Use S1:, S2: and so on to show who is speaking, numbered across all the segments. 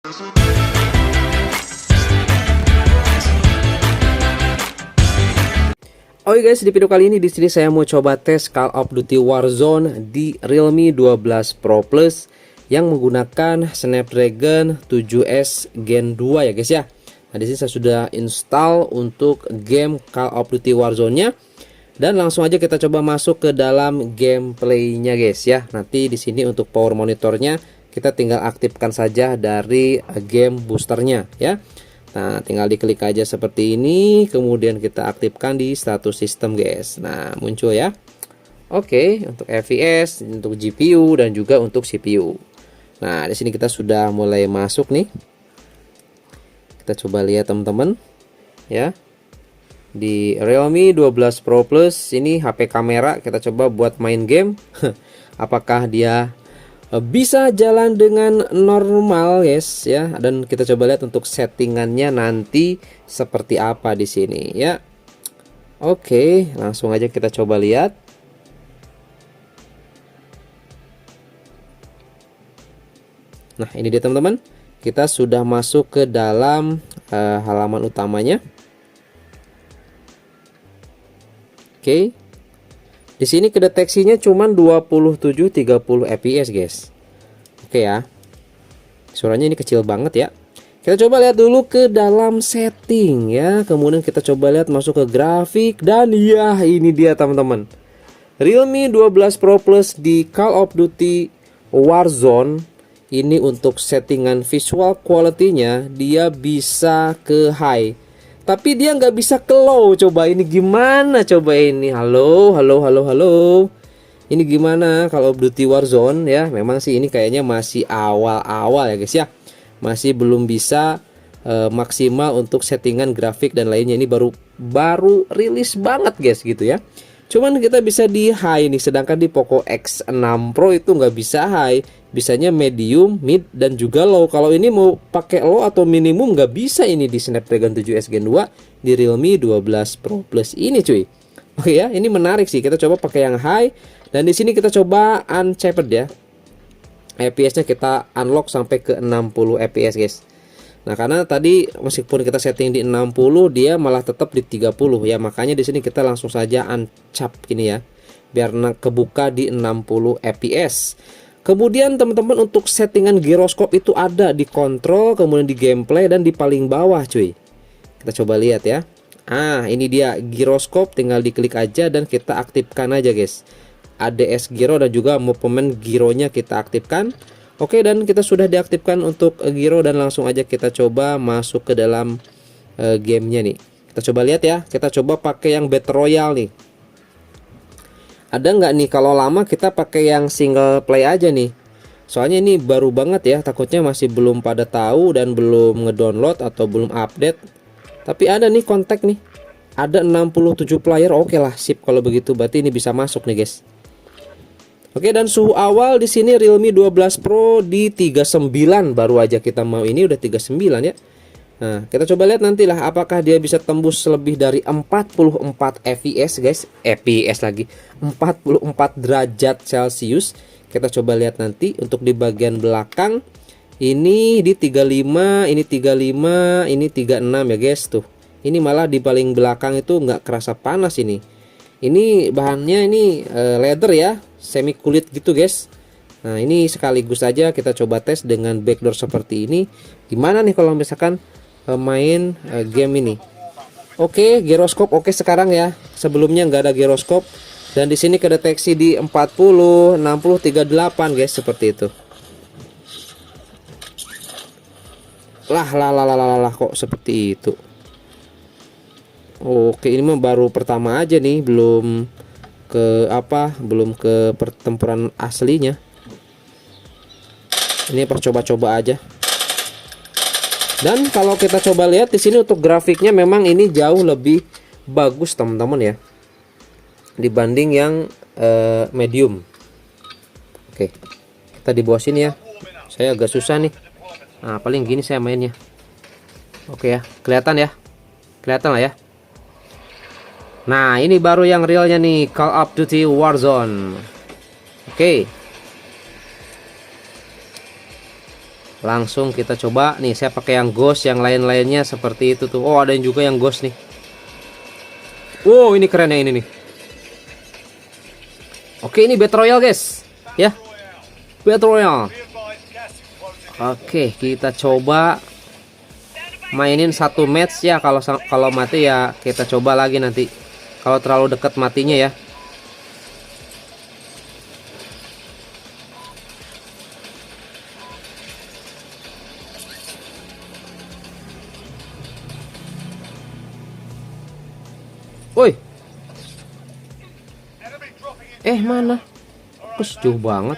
S1: Oke guys, di video kali ini di sini saya mau coba tes Call of Duty Warzone di Realme 12 Pro Plus yang menggunakan Snapdragon 7S Gen 2 ya guys ya. Nah, di sini saya sudah install untuk game Call of Duty Warzone-nya dan langsung aja kita coba masuk ke dalam gameplaynya guys ya. Nanti di sini untuk power monitornya kita tinggal aktifkan saja dari game boosternya ya. Nah, tinggal diklik aja seperti ini, kemudian kita aktifkan di status sistem, guys. Nah, muncul ya. Oke, untuk FPS, untuk GPU dan juga untuk CPU. Nah, di sini kita sudah mulai masuk nih. Kita coba lihat teman-teman, ya. Di Realme 12 Pro Plus ini HP kamera, kita coba buat main game. Apakah dia bisa jalan dengan normal guys ya, dan kita coba lihat untuk settingannya nanti seperti apa di sini ya. Oke, langsung aja kita coba lihat. Nah, ini dia teman-teman, kita sudah masuk ke dalam halaman utamanya. Oke. Di sini kedeteksinya cuman 27-30 fps guys. Oke ya. Suaranya ini kecil banget ya. Kita coba lihat dulu ke dalam setting ya. Kemudian kita coba lihat masuk ke grafik. Dan ya ini dia teman-teman, Realme 12 Pro Plus di Call of Duty Warzone. Ini untuk settingan visual quality-nya dia bisa ke high, tapi dia nggak bisa ke low. Coba ini gimana? Coba ini. Halo. Ini gimana Call of Duty Warzone ya? Memang sih ini kayaknya masih awal-awal ya guys ya. Masih belum bisa maksimal untuk settingan grafik dan lainnya. Ini baru rilis banget guys gitu ya. Cuman kita bisa di high nih, sedangkan di Poco X6 Pro itu nggak bisa high, bisanya medium, mid dan juga low. Kalau ini mau pakai low atau minimum nggak bisa ini di Snapdragon 7S Gen 2 di Realme 12 Pro Plus ini cuy. Oke ya, ini menarik sih. Kita coba pakai yang high dan di sini kita coba uncapped ya. FPS-nya kita unlock sampai ke 60 FPS guys. Nah, karena tadi meskipun kita setting di 60 dia malah tetap di 30 ya. Makanya di sini kita langsung saja uncap gini ya. Biar kebuka di 60 FPS. Kemudian teman-teman untuk settingan giroskop itu ada di kontrol, kemudian di gameplay dan di paling bawah cuy. Kita coba lihat ya. Ah, ini dia giroskop, tinggal diklik aja dan kita aktifkan aja guys. ADS gyro dan juga movement gyronya kita aktifkan. Oke, dan kita sudah diaktifkan untuk gyro dan langsung aja kita coba masuk ke dalam gamenya nih. Kita coba lihat ya, kita coba pakai yang Battle Royale nih. Ada nggak nih kalau lama kita pakai yang single play aja nih. Soalnya ini baru banget ya, takutnya masih belum pada tahu dan belum ngedownload atau belum update. Tapi ada nih kontak nih. Ada 67 player, oke lah, sip kalau begitu berarti ini bisa masuk nih guys. Oke, dan suhu awal di sini Realme 12 Pro di 39, baru aja kita mau ini udah 39 ya. Nah, kita coba lihat nantilah apakah dia bisa tembus lebih dari 44 fps guys. FPS lagi. 44 derajat Celcius. Kita coba lihat nanti untuk di bagian belakang. Ini di 35, ini 35, ini 36 ya guys tuh. Ini malah di paling belakang itu nggak kerasa panas ini. Ini bahannya ini leather ya, semi kulit gitu guys. Nah, ini sekaligus saja kita coba tes dengan backdoor seperti ini. Gimana nih kalau misalkan main game ini? Oke, giroskop oke sekarang ya. Sebelumnya nggak ada giroskop. Dan di sini kedeteksi di 40, 60, 38 guys, seperti itu. Lah kok seperti itu. Oke, ini mah baru pertama aja nih, belum ke pertempuran aslinya. Ini percoba-coba aja. Dan kalau kita coba lihat di sini untuk grafiknya memang ini jauh lebih bagus teman-teman ya, dibanding yang medium. Oke, kita di bawah sini ya. Saya agak susah nih. Nah, paling gini saya mainnya. Oke ya, kelihatan ya, kelihatan lah ya. Nah, ini baru yang realnya nih, Call of Duty Warzone. Oke. Langsung kita coba nih, saya pakai yang ghost, yang lain-lainnya seperti itu tuh. Oh, ada yang juga yang ghost nih. Wow, ini keren ya ini nih. Oke, ini Battle Royale guys. Ya, Battle Royale. Oke, kita coba mainin satu match ya. Kalau mati ya kita coba lagi nanti. Kalau terlalu dekat matinya ya. Woi. Mana? Kus jauh banget.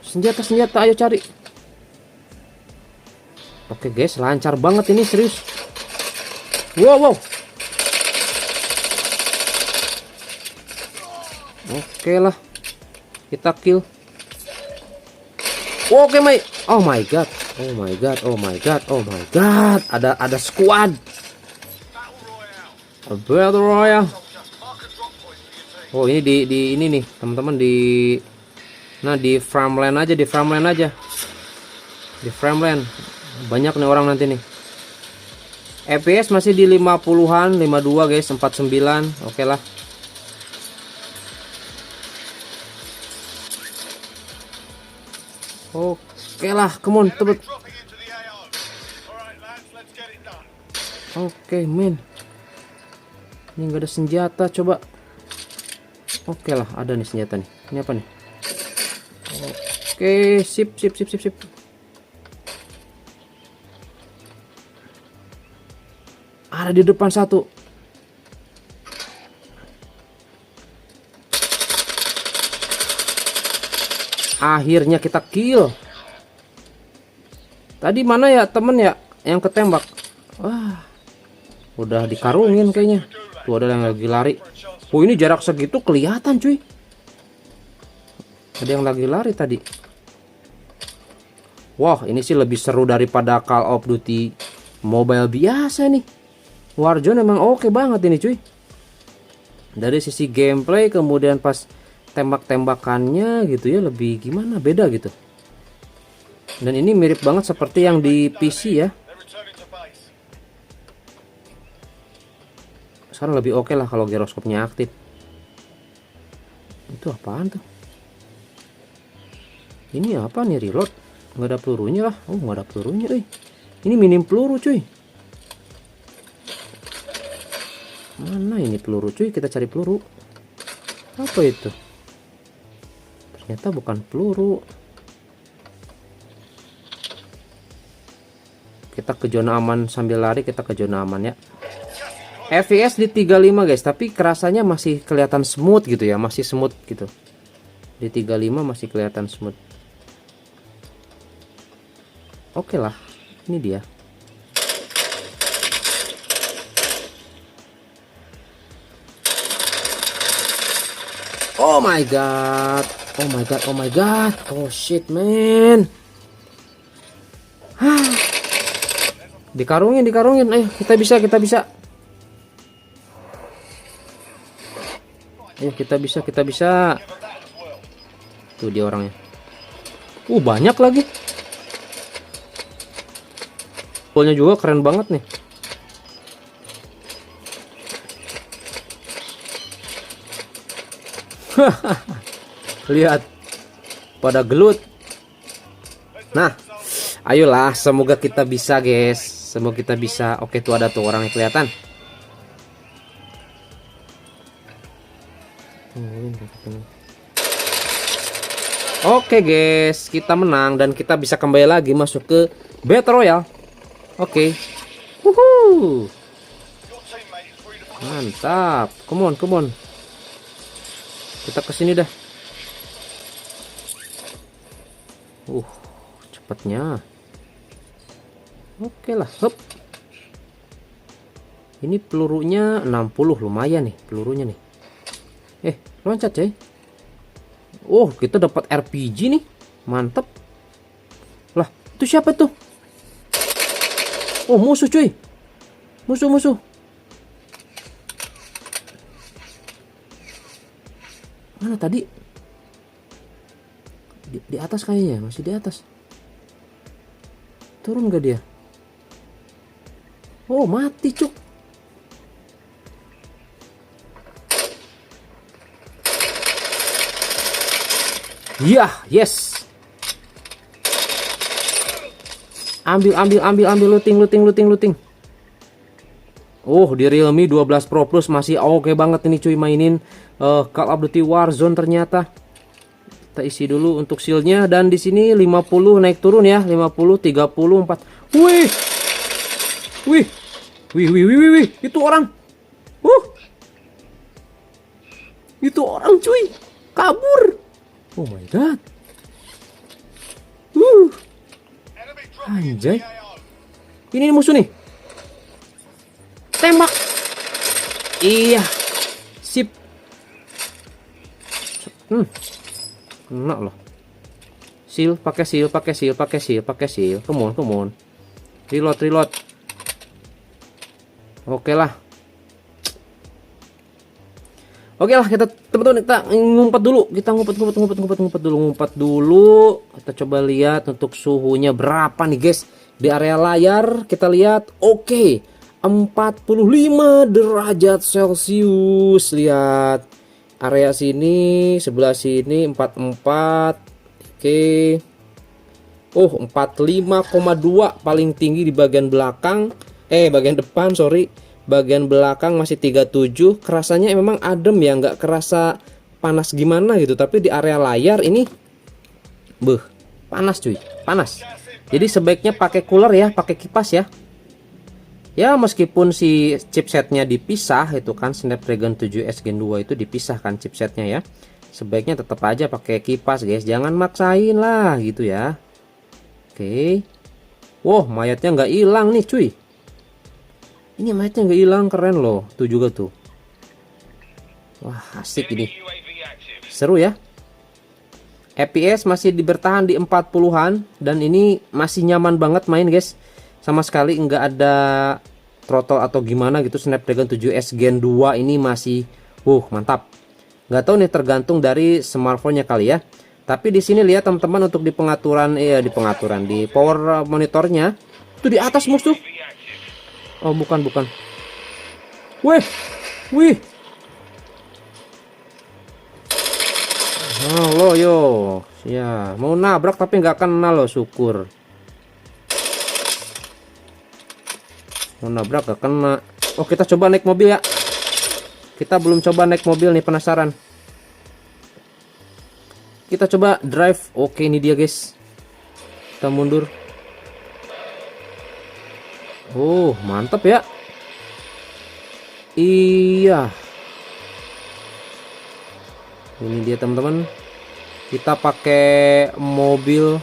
S1: Senjata, ayo cari. Oke guys, lancar banget ini, serius. Wow. Oke lah, kita kill. Oke, oh my god. Ada squad. Battle Royale. Oh, ini di ini nih, teman-teman, di farmland aja, di farmland. Banyak nih orang nanti nih. FPS masih di 50-an, 52 guys, 49. Oke lah. Oke lah, come on, tebet. Oke, men. Ini enggak ada senjata, coba. Oke lah, ada nih senjata nih. Ini apa nih? Oke, sip. Ada di depan satu. Akhirnya kita kill. Tadi mana ya temen ya yang ketembak? Wah, udah dikarungin kayaknya. Tuh ada yang lagi lari. Oh, ini jarak segitu kelihatan cuy. Ada yang lagi lari tadi. Wah, ini sih lebih seru daripada Call of Duty Mobile biasa nih. Warzone emang oke banget ini cuy. Dari sisi gameplay, kemudian pas tembak-tembakannya gitu ya, lebih gimana, beda gitu. Dan ini mirip banget seperti yang di PC ya. Sekarang lebih oke lah kalau giroskopnya aktif. Itu apaan tuh? Ini apa nih, reload? Nggak ada pelurunya lah. Oh, nggak ada pelurunya. Ini minim peluru cuy. Mana ini peluru cuy? Kita cari peluru. Apa itu? Ternyata bukan peluru. Kita ke zona aman, sambil lari kita ke zona aman ya. FPS di 35 guys, tapi kerasanya masih kelihatan smooth gitu ya, masih smooth gitu. Di 35 masih kelihatan smooth. Oke lah, ini dia. Oh my god. Oh shit man. Dikarungin. Ayo, kita bisa. Ayo, kita bisa. Tuh dia orangnya. Banyak lagi. Polnya juga keren banget nih. Lihat, pada gelut. Nah, ayolah, semoga kita bisa guys. Semoga kita bisa. Oke, tuh ada tuh orangnya kelihatan. Oke guys, kita menang dan kita bisa kembali lagi masuk ke Battle Royale. Oke. Mantap. Come on. Kita kesini dah. Cepatnya. Oke lah, hop. Ini pelurunya 60, lumayan nih pelurunya nih. Loncat coy. Kita dapat RPG nih. Mantap. Lah, itu siapa tuh? Musuh cuy. Musuh. Mana tadi? Di atas kayaknya, masih di atas. Turun gak dia? Oh, mati cuk. Iya, yes. Ambil looting. Oh, di Realme 12 Pro Plus masih oke banget ini cuy, mainin Call of Duty Warzone ternyata. Kita isi dulu untuk shieldnya, dan di sini 50 naik turun ya, 50, 34. Wih, itu orang. Itu orang cuy, kabur. Oh my god. Anjay. Ini musuh nih. Tembak. Iya. Sip. Kena loh. Seal, pakai seal. Come on. Reload. Oke lah, kita teman-teman, kita ngumpet dulu. Kita ngumpet dulu. Kita coba lihat untuk suhunya berapa nih guys. Di area layar kita lihat, oke, 45 derajat Celcius. Lihat area sini, sebelah sini 44. Oke. Oh, 45,2 paling tinggi di bagian belakang. Bagian depan, sorry. Bagian belakang masih 37. Kerasanya memang adem ya, nggak kerasa panas gimana gitu. Tapi di area layar ini panas cuy, panas. Jadi sebaiknya pakai cooler ya, pakai kipas ya. Ya meskipun si chipsetnya dipisah itu kan, Snapdragon 7S Gen 2 itu dipisahkan chipsetnya ya. Sebaiknya tetap aja pakai kipas guys, jangan maksain lah gitu ya. Oke. Wow, mayatnya nggak hilang nih cuy. Ini mayatnya nggak hilang, keren loh. Tuh juga tuh. Wah, asik ini. Seru ya. FPS masih bertahan di 40-an. Dan ini masih nyaman banget main guys. Sama sekali nggak ada throttle atau gimana gitu. Snapdragon 7S Gen 2 ini masih mantap. Nggak tahu nih, tergantung dari smartphone-nya kali ya. Tapi di sini lihat teman-teman, untuk di pengaturan, di power monitornya itu di atas musuh. Oh, bukan. Wih. Halo yo. Ya, mau nabrak tapi nggak kena loh, syukur. Mau nabrak nggak kena. Oh, kita coba naik mobil ya. Kita belum coba naik mobil nih, penasaran. Kita coba drive. Oke, ini dia guys. Kita mundur. Oh, mantap ya. Iya. Ini dia teman-teman. Kita pakai mobil.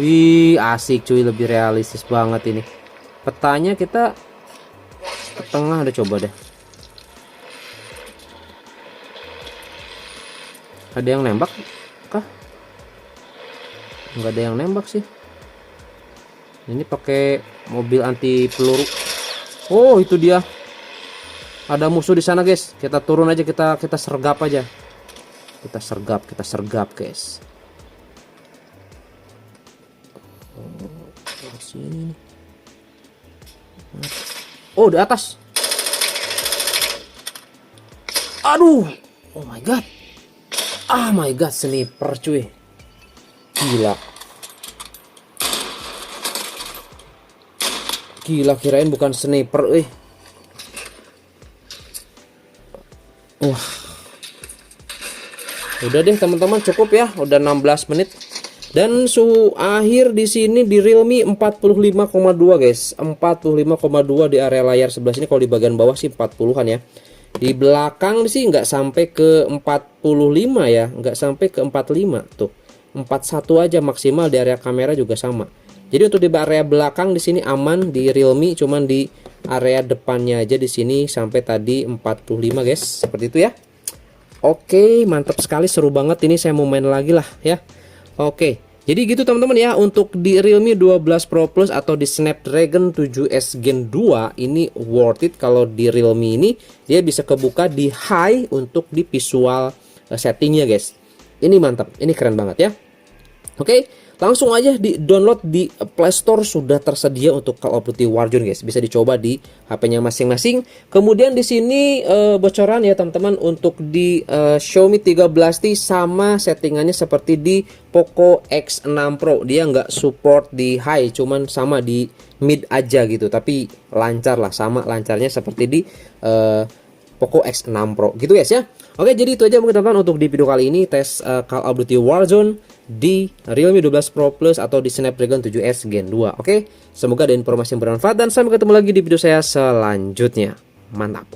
S1: Wih, asik cuy, lebih realistis banget ini. Petanya kita ke tengah, udah coba deh. Ada yang nembak kah? Nggak ada yang nembak sih. Ini pakai mobil anti peluru. Oh, itu dia. Ada musuh di sana, guys. Kita turun aja, kita sergap aja. Kita sergap, guys. Oh, sini. Oh, di atas. Aduh. Oh my god. Sniper cuy. Gila, kirain bukan sniper, Wah. Udah deh teman-teman, cukup ya. Udah 16 menit. Dan suhu akhir di sini di Realme 45,2 guys. 45,2 di area layar sebelah sini. Kalau di bagian bawah sih 40-an ya. Di belakang sih nggak sampai ke 45 ya. Nggak sampai ke 45 tuh. 41 aja maksimal. Di area kamera juga sama. Jadi untuk di area belakang di sini aman di Realme, cuman di area depannya aja di sini sampai tadi 45 guys, seperti itu ya. Oke, mantap sekali, seru banget ini, saya mau main lagi lah ya. Oke, jadi gitu teman-teman ya, untuk di Realme 12 Pro Plus atau di Snapdragon 7S Gen 2 ini worth it. Kalau di Realme ini dia bisa kebuka di high untuk di visual settingnya guys. Ini mantap, ini keren banget ya. Oke, langsung aja di download di Play Store, sudah tersedia untuk Call of Duty Warzone guys. Bisa dicoba di HP-nya masing-masing. Kemudian di sini bocoran ya teman-teman untuk di Xiaomi 13T sama settingannya seperti di Poco X6 Pro. Dia nggak support di high, cuman sama di mid aja gitu. Tapi lancar lah, sama lancarnya seperti di Poco X6 Pro gitu guys ya. Oke, jadi itu aja mungkin teman-teman untuk di video kali ini tes Call of Duty Warzone di Realme 12 Pro Plus atau di Snapdragon 7S Gen 2. Oke, semoga ada informasi yang bermanfaat dan sampai ketemu lagi di video saya selanjutnya. Mantap.